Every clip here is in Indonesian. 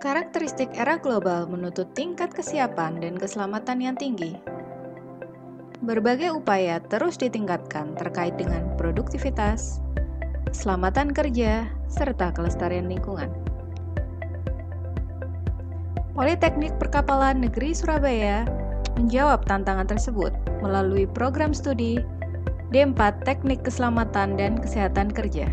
Karakteristik era global menuntut tingkat kesiapan dan keselamatan yang tinggi. Berbagai upaya terus ditingkatkan terkait dengan produktivitas, keselamatan kerja, serta kelestarian lingkungan. Politeknik Perkapalan Negeri Surabaya menjawab tantangan tersebut melalui program studi D4 Teknik Keselamatan dan Kesehatan Kerja.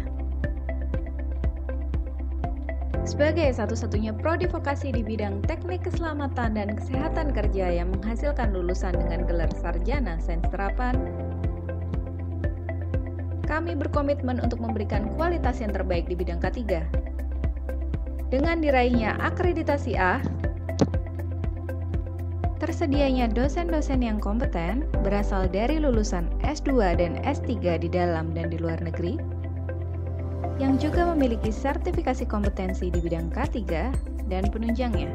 Sebagai satu-satunya prodi vokasi di bidang teknik keselamatan dan kesehatan kerja yang menghasilkan lulusan dengan gelar sarjana sains terapan, kami berkomitmen untuk memberikan kualitas yang terbaik di bidang K3. Dengan diraihnya akreditasi A, tersedianya dosen-dosen yang kompeten berasal dari lulusan S2 dan S3 di dalam dan di luar negeri, yang juga memiliki sertifikasi kompetensi di bidang K3 dan penunjangnya.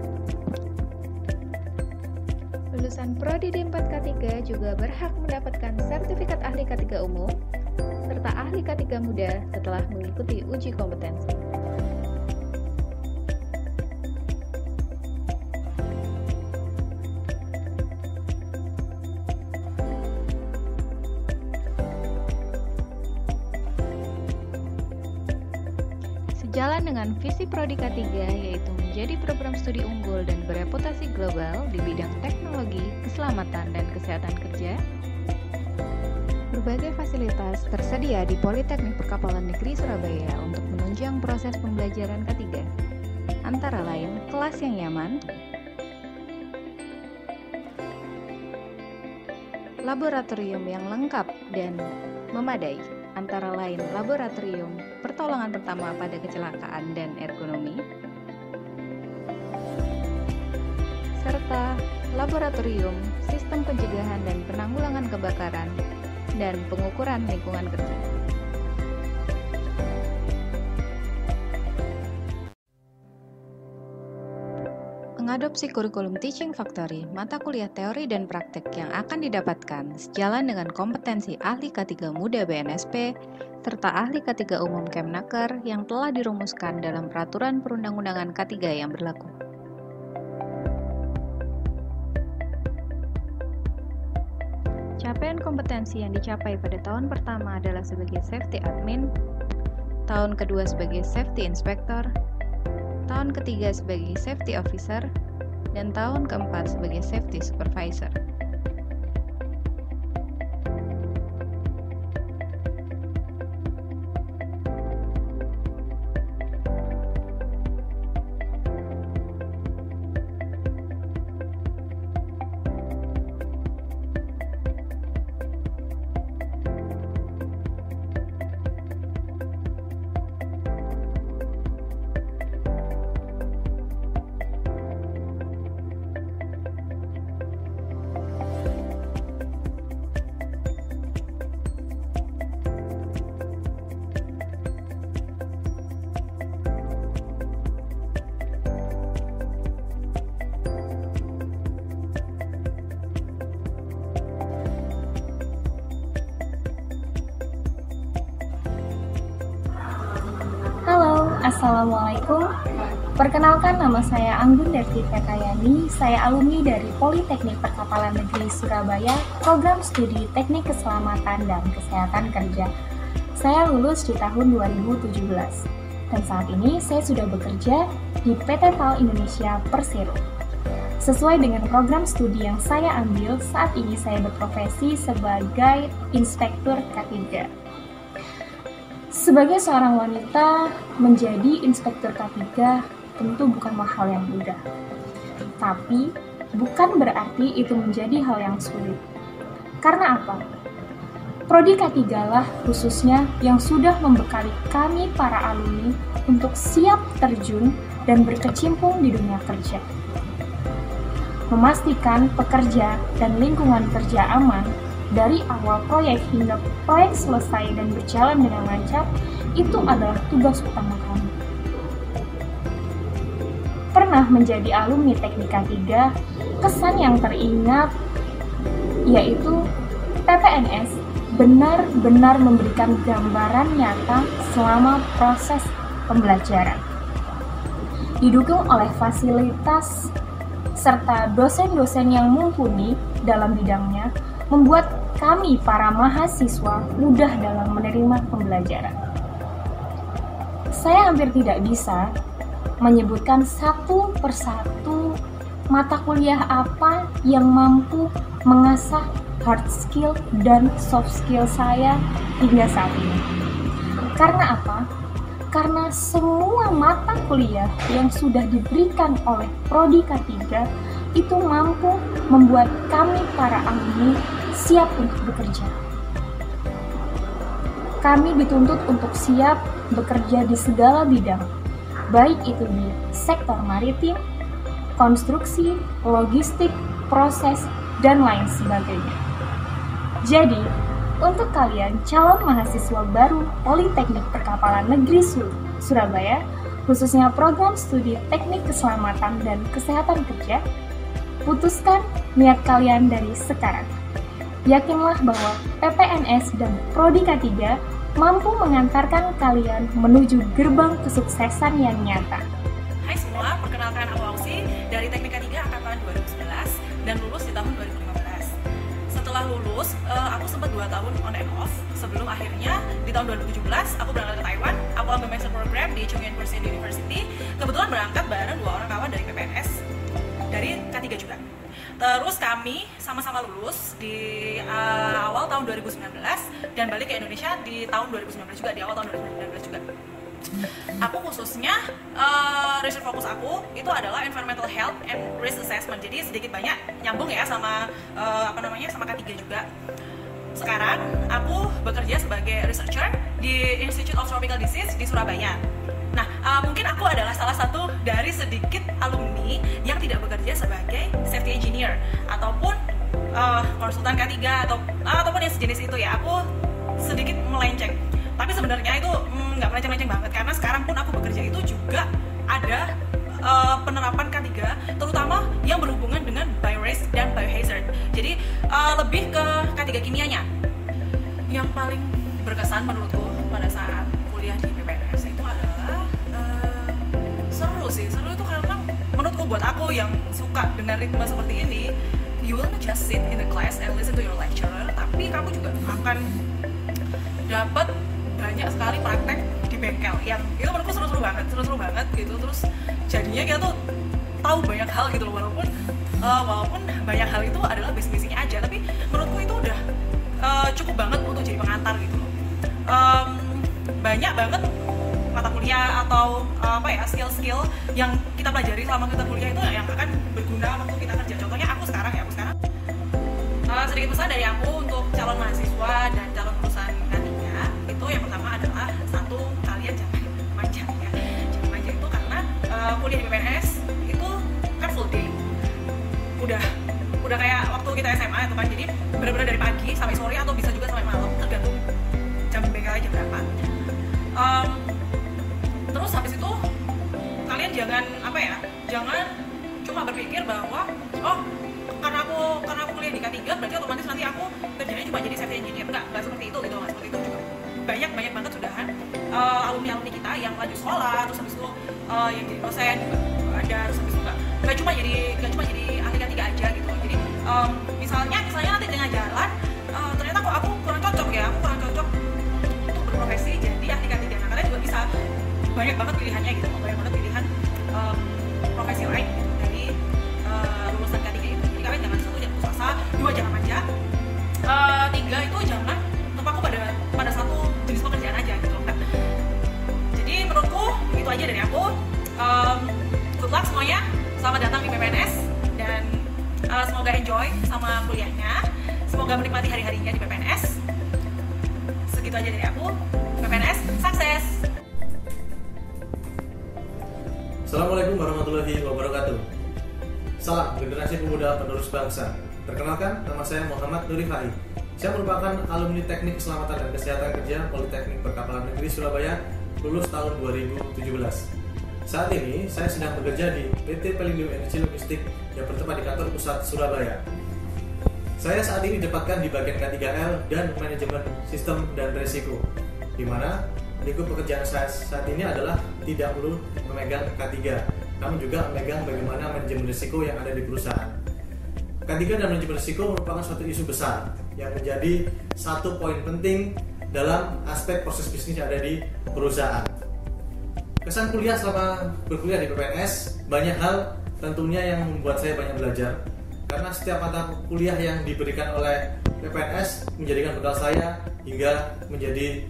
Lulusan Prodi D4 K3 juga berhak mendapatkan sertifikat ahli K3 umum serta ahli K3 muda setelah mengikuti uji kompetensi. Sejalan dengan visi Prodi K3 yaitu menjadi program studi unggul dan bereputasi global di bidang teknologi, keselamatan, dan kesehatan kerja, berbagai fasilitas tersedia di Politeknik Perkapalan Negeri Surabaya untuk menunjang proses pembelajaran K3, antara lain kelas yang nyaman, laboratorium yang lengkap dan memadai, antara lain laboratorium pertolongan pertama pada kecelakaan dan ergonomi, serta laboratorium sistem pencegahan dan penanggulangan kebakaran dan pengukuran lingkungan kerja. Mengadopsi kurikulum Teaching Factory, mata kuliah teori dan praktek yang akan didapatkan sejalan dengan kompetensi ahli K3 muda BNSP serta ahli K3 umum Kemnaker yang telah dirumuskan dalam peraturan perundang-undangan K3 yang berlaku. Capaian kompetensi yang dicapai pada tahun pertama adalah sebagai safety admin, tahun kedua sebagai safety inspector, tahun ketiga sebagai safety officer, dan tahun keempat sebagai safety supervisor. Assalamualaikum. Perkenalkan, nama saya Anggun Derti Pekayani. Saya alumni dari Politeknik Perkapalan Negeri Surabaya, program studi Teknik Keselamatan dan Kesehatan Kerja. Saya lulus di tahun 2017 dan saat ini saya sudah bekerja di PT PAL Indonesia Persero. Sesuai dengan program studi yang saya ambil, saat ini saya berprofesi sebagai inspektur K3. Sebagai seorang wanita, menjadi inspektur K3 tentu bukanlah hal yang mudah. Tapi, bukan berarti itu menjadi hal yang sulit. Karena apa? Prodi K3 lah khususnya yang sudah membekali kami para alumni untuk siap terjun dan berkecimpung di dunia kerja. Memastikan pekerja dan lingkungan kerja aman dari awal proyek hingga proyek selesai dan berjalan dengan lancar, itu adalah tugas utama kami. Pernah menjadi alumni Teknik K3, kesan yang teringat yaitu PPNS benar-benar memberikan gambaran nyata selama proses pembelajaran. didukung oleh fasilitas serta dosen-dosen yang mumpuni dalam bidangnya, membuat kami para mahasiswa mudah dalam menerima pembelajaran. Saya hampir tidak bisa menyebutkan satu persatu mata kuliah apa yang mampu mengasah hard skill dan soft skill saya hingga saat ini. Karena apa? Karena semua mata kuliah yang sudah diberikan oleh Prodi K3 itu mampu membuat kami para alumni siap untuk bekerja. Kami dituntut untuk siap bekerja di segala bidang, baik itu di sektor maritim, konstruksi, logistik, proses, dan lain sebagainya. Jadi, untuk kalian calon mahasiswa baru Politeknik Perkapalan Negeri Surabaya, khususnya program studi Teknik Keselamatan dan Kesehatan Kerja, putuskan niat kalian dari sekarang. Yakinlah bahwa PPNS dan Prodi K3 mampu mengantarkan kalian menuju gerbang kesuksesan yang nyata. Hai semua, perkenalkan aku Ausi dari Teknik K3 Angkatan 2011 dan lulus di tahun 2015. Setelah lulus, aku sempat 2 tahun on and off sebelum akhirnya di tahun 2017 aku berangkat ke Taiwan. Aku ambil master program di Chungyuan Persian University. Kebetulan berangkat bareng 2 orang kawan dari PPNS dari K3 juga. Terus kami sama-sama lulus di awal tahun 2019 dan balik ke Indonesia di tahun 2019 juga, di awal tahun 2019 juga. Aku khususnya research fokus aku itu adalah environmental health and risk assessment. Jadi sedikit banyak nyambung ya sama sama K3 juga. Sekarang aku bekerja sebagai researcher di Institute of Tropical Disease di Surabaya. Nah, mungkin aku adalah salah satu dari sedikit alumni yang tidak bekerja sebagai safety engineer ataupun konsultan K3 ataupun yang sejenis itu ya. Aku sedikit melenceng. Tapi sebenarnya itu nggak melenceng-lenceng banget, karena sekarang pun aku bekerja itu juga ada penerapan K3, terutama yang berhubungan dengan biorisk dan biohazard. Jadi lebih ke K3 kimianya. Yang paling berkesan menurutku pada saat kuliah di PPNS itu adalah seru itu karena menurutku buat aku yang suka dengan ritme seperti ini, you will not just sit in the class and listen to your lecturer, tapi kamu juga akan dapat banyak sekali praktek di bengkel yang itu menurutku seru-seru banget gitu. Terus jadinya kita tuh tahu banyak hal gitu loh, walaupun banyak hal itu adalah basic-basicnya aja, tapi menurutku itu udah cukup banget untuk jadi pengantar gitu loh. Banyak banget mata kuliah atau skill-skill yang kita pelajari selama kita kuliah itu yang akan berguna waktu kita kerja. Contohnya aku sekarang sedikit pesan dari aku untuk calon mahasiswa dan calon lulusan K3 itu yang pertama adalah satu, kalian jangan manja ya. Jangan manja itu karena kuliah di PPNS itu kan full day. Udah kayak waktu kita SMA itu kan, jadi benar-benar dari pagi sampai sore atau bisa juga sampai malam, tergantung jam bengkelnya jam berapa. Terus habis itu kalian jangan cuma berpikir bahwa karena aku kuliah di K3 berarti otomatis nanti aku kerjanya cuma jadi safety engineer. Enggak seperti itu gitu, nggak seperti itu juga. Banyak banget sudahan alumni kita yang lanjut sekolah, terus habis itu yang jadi dosen juga ada, terus habis itu nggak cuma jadi ahli K3 aja gitu. Jadi misalnya nanti tengah jalan ternyata aku kurang cocok untuk berprofesi jadi ahli K3. Nah, kalian juga bisa banyak banget pilihannya gitu, banyak banget pilihan profesi lain gitu dari lulusan K3 itu. Jadi kalian jangan putus asa, 2 jangan manja, 3 itu jangan terpaku pada satu jenis pekerjaan aja gitu. Jadi menurutku itu aja dari aku. Good luck semuanya, selamat datang di PPNS dan semoga enjoy sama kuliahnya, semoga menikmati hari-harinya di PPNS. Segitu aja dari aku. PPNS sukses. Assalamualaikum warahmatullahi wabarakatuh. Salam generasi pemuda penerus bangsa. Perkenalkan, nama saya Muhammad Nuri Fahi. Saya merupakan alumni Teknik Keselamatan dan Kesehatan Kerja Politeknik Perkapalan Negeri Surabaya, lulus tahun 2017. Saat ini saya sedang bekerja di PT Pelindung Energi Logistik yang bertempat di kantor pusat Surabaya. Saya saat ini ditempatkan di bagian K3L dan manajemen sistem dan risiko, di mana lingkup pekerjaan saya saat ini adalah tidak perlu memegang K3, namun juga memegang bagaimana manajemen risiko yang ada di perusahaan. K3 dan manajemen risiko merupakan suatu isu besar yang menjadi satu poin penting dalam aspek proses bisnis yang ada di perusahaan. Kesan kuliah selama berkuliah di PPNS, banyak hal tentunya yang membuat saya banyak belajar, karena setiap mata kuliah yang diberikan oleh PPNS menjadikan bekal saya hingga menjadi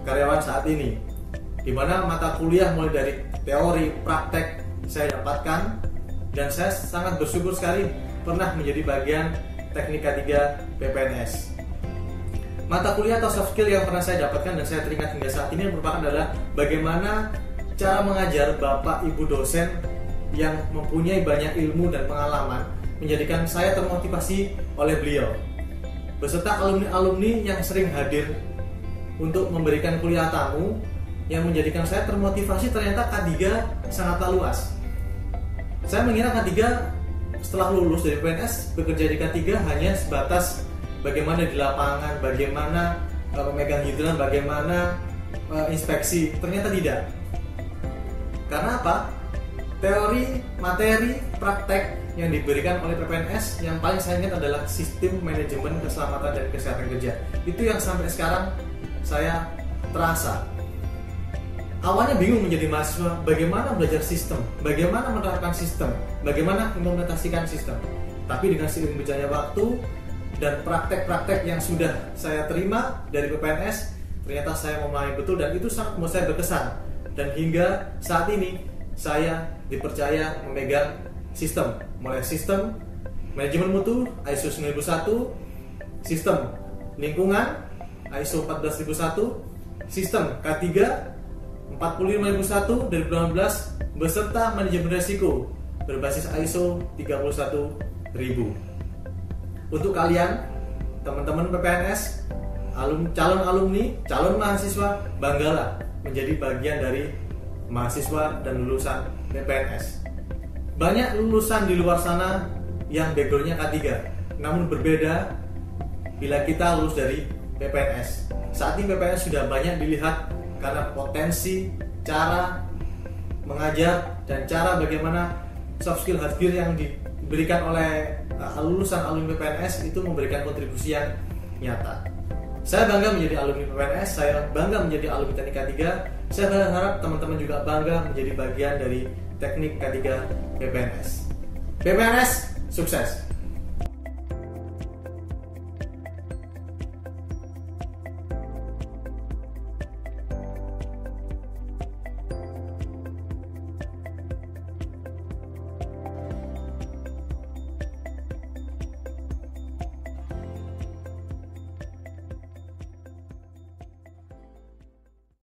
karyawan saat ini, di mana mata kuliah mulai dari teori, praktek saya dapatkan, dan saya sangat bersyukur sekali pernah menjadi bagian teknik K3 PPNS. Mata kuliah atau soft skill yang pernah saya dapatkan dan saya teringat hingga saat ini merupakan adalah bagaimana cara mengajar Bapak Ibu dosen yang mempunyai banyak ilmu dan pengalaman, menjadikan saya termotivasi oleh beliau, beserta alumni-alumni yang sering hadir untuk memberikan kuliah tamu, yang menjadikan saya termotivasi. Ternyata K3 sangatlah luas. Saya mengira K3 setelah lulus dari PNS bekerja di K3 hanya sebatas bagaimana di lapangan, bagaimana memegang hidran, bagaimana inspeksi. Ternyata tidak. Karena apa? Teori, materi, praktek yang diberikan oleh PPNS yang paling saya ingat adalah sistem manajemen keselamatan dan kesehatan kerja. Itu yang sampai sekarang saya terasa. Awalnya bingung menjadi mahasiswa, bagaimana belajar sistem, bagaimana menerapkan sistem, bagaimana implementasikan sistem. Tapi dengan seiring berjalannya waktu dan praktek-praktek yang sudah saya terima dari PPNS, ternyata saya memahami betul dan itu sangat membuat saya berkesan. Dan hingga saat ini saya dipercaya memegang sistem, mulai sistem manajemen mutu ISO 9001, sistem lingkungan ISO 14001, sistem K3 45001 dari 2016 beserta manajemen risiko berbasis ISO 31000. Untuk kalian teman-teman PPNS, calon alumni, calon mahasiswa, banggalah menjadi bagian dari mahasiswa dan lulusan PPNS. Banyak lulusan di luar sana yang backgroundnya K3, namun berbeda bila kita lulus dari PPNS. Saat ini PPNS sudah banyak dilihat karena potensi, cara mengajar, dan cara bagaimana soft skill, hard skill yang diberikan oleh lulusan alumni PPNS itu memberikan kontribusi yang nyata. Saya bangga menjadi alumni PPNS, saya bangga menjadi alumni teknik K3. Saya berharap teman-teman juga bangga menjadi bagian dari teknik K3 PPNS. PPNS, sukses!